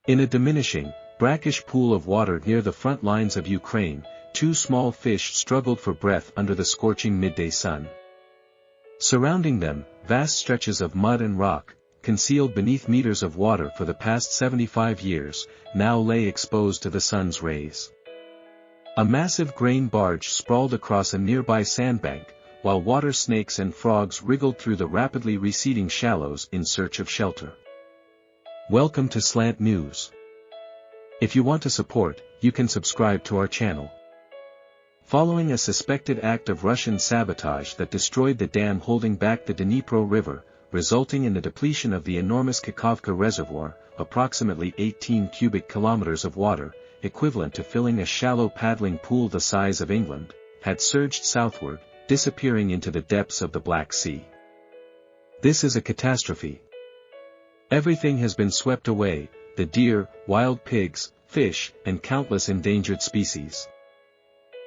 In a diminishing, brackish pool of water near the front lines of Ukraine, two small fish struggled for breath under the scorching midday sun. Surrounding them, vast stretches of mud and rock, concealed beneath meters of water for the past 75 years, now lay exposed to the sun's rays. A massive grain barge sprawled across a nearby sandbank, while water snakes and frogs wriggled through the rapidly receding shallows in search of shelter. Welcome to Slant News. If you want to support, you can subscribe to our channel. Following a suspected act of Russian sabotage that destroyed the dam holding back the Dnipro River, resulting in the depletion of the enormous Kakhovka Reservoir, approximately 18 cubic kilometers of water, equivalent to filling a shallow paddling pool the size of England, had surged southward, disappearing into the depths of the Black Sea. This is a catastrophe. Everything has been swept away, the deer, wild pigs, fish, and countless endangered species.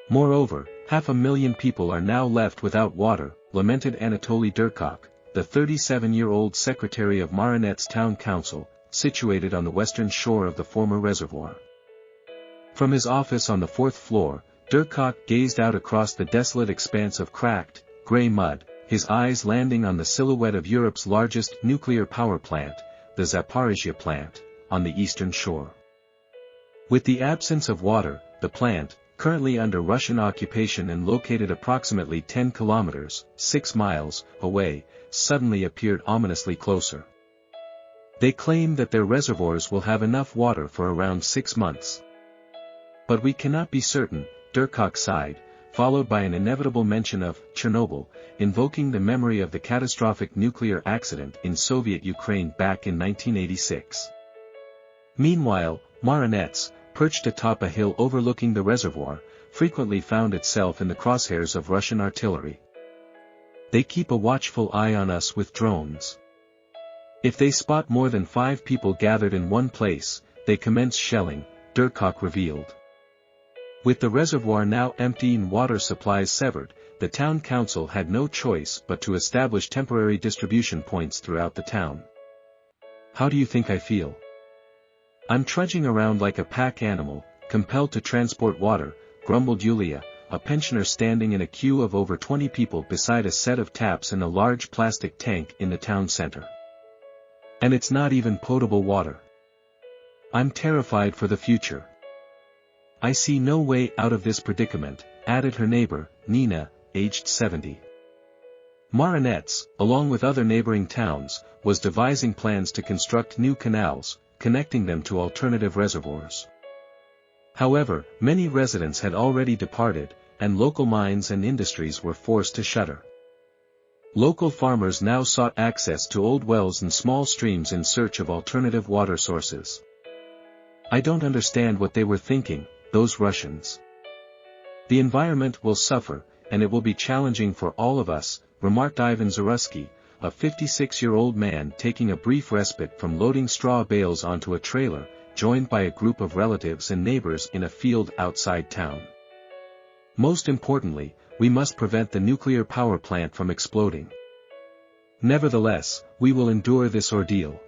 Moreover, 500,000 people are now left without water, lamented Anatolii Derkach, the 37-year-old secretary of Marhanets town council, situated on the western shore of the former reservoir. From his office on the 4th floor, Derkach gazed out across the desolate expanse of cracked, grey mud, his eyes landing on the silhouette of Europe's largest nuclear power plant, the Zaporizhzhia plant, on the eastern shore. With the absence of water, the plant, currently under Russian occupation and located approximately 10 kilometers, 6 miles, away, suddenly appeared ominously closer. They claim that their reservoirs will have enough water for around 6 months. But we cannot be certain, Derkach sighed, followed by an inevitable mention of Chernobyl, invoking the memory of the catastrophic nuclear accident in Soviet Ukraine back in 1986. Meanwhile, Marhanets, perched atop a hill overlooking the reservoir, frequently found itself in the crosshairs of Russian artillery. They keep a watchful eye on us with drones. If they spot more than 5 people gathered in one place, they commence shelling, Derkach revealed. With the reservoir now empty and water supplies severed, the town council had no choice but to establish temporary distribution points throughout the town. How do you think I feel? I'm trudging around like a pack animal, compelled to transport water, grumbled Yulia, a pensioner standing in a queue of over 20 people beside a set of taps in a large plastic tank in the town center. And it's not even potable water. I'm terrified for the future. I see no way out of this predicament, added her neighbor, Nina, aged 70. Marhanets, along with other neighboring towns, was devising plans to construct new canals, connecting them to alternative reservoirs. However, many residents had already departed, and local mines and industries were forced to shutter. Local farmers now sought access to old wells and small streams in search of alternative water sources. I don't understand what they were thinking, those Russians. The environment will suffer, and it will be challenging for all of us, remarked Ivan Zarusky, a 56-year-old man taking a brief respite from loading straw bales onto a trailer, joined by a group of relatives and neighbors in a field outside town. Most importantly, we must prevent the nuclear power plant from exploding. Nevertheless, we will endure this ordeal.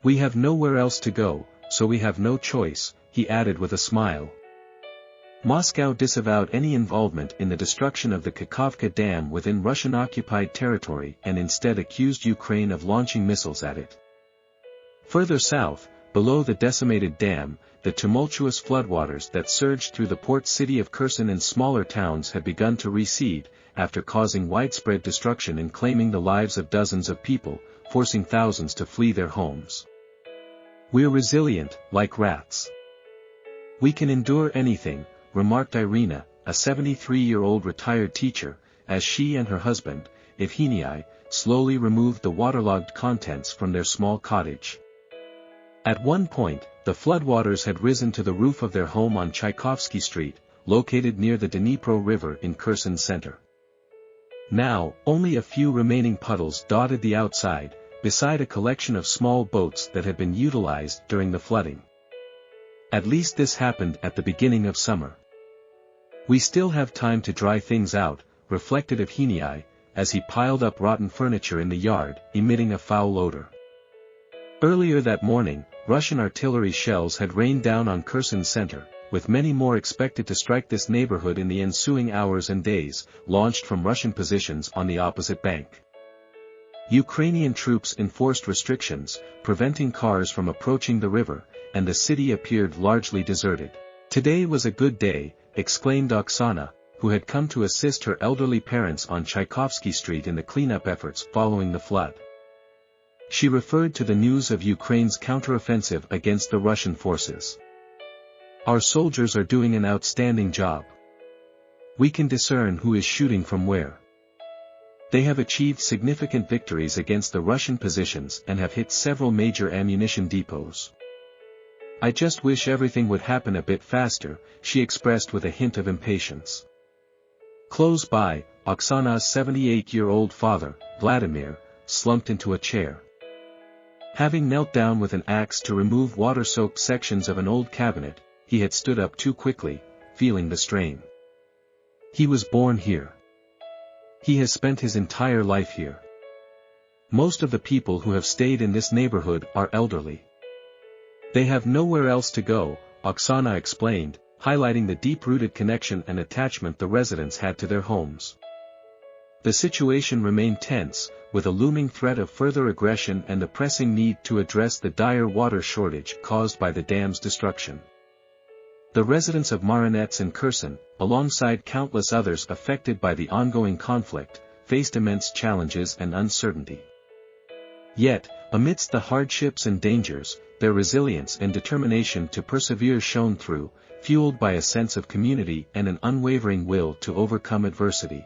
We have nowhere else to go, so we have no choice, he added with a smile. Moscow disavowed any involvement in the destruction of the Kakhovka Dam within Russian-occupied territory and instead accused Ukraine of launching missiles at it. Further south, below the decimated dam, the tumultuous floodwaters that surged through the port city of Kherson and smaller towns had begun to recede, after causing widespread destruction and claiming the lives of dozens of people, forcing thousands to flee their homes. We're resilient, like rats. We can endure anything, remarked Irina, a 73-year-old retired teacher, as she and her husband, Evhenii, slowly removed the waterlogged contents from their small cottage. At one point, the floodwaters had risen to the roof of their home on Tchaikovsky Street, located near the Dnipro River in Kherson center. Now, only a few remaining puddles dotted the outside, beside a collection of small boats that had been utilized during the flooding. At least this happened at the beginning of summer. We still have time to dry things out, reflected Evhenii, as he piled up rotten furniture in the yard, emitting a foul odor. Earlier that morning, Russian artillery shells had rained down on Kherson center, with many more expected to strike this neighborhood in the ensuing hours and days, launched from Russian positions on the opposite bank. Ukrainian troops enforced restrictions, preventing cars from approaching the river, and the city appeared largely deserted. "Today was a good day," exclaimed Oksana, who had come to assist her elderly parents on Tchaikovsky Street in the cleanup efforts following the flood. She referred to the news of Ukraine's counteroffensive against the Russian forces. "Our soldiers are doing an outstanding job. We can discern who is shooting from where. They have achieved significant victories against the Russian positions and have hit several major ammunition depots. I just wish everything would happen a bit faster," she expressed with a hint of impatience. Close by, Oksana's 78-year-old father, Vladimir, slumped into a chair. Having knelt down with an axe to remove water-soaked sections of an old cabinet, he had stood up too quickly, feeling the strain. He was born here. He has spent his entire life here. Most of the people who have stayed in this neighborhood are elderly. They have nowhere else to go, Oksana explained, highlighting the deep-rooted connection and attachment the residents had to their homes. The situation remained tense, with a looming threat of further aggression and the pressing need to address the dire water shortage caused by the dam's destruction. The residents of Marhanets and Kherson, alongside countless others affected by the ongoing conflict, faced immense challenges and uncertainty. Yet, amidst the hardships and dangers, their resilience and determination to persevere shone through, fueled by a sense of community and an unwavering will to overcome adversity.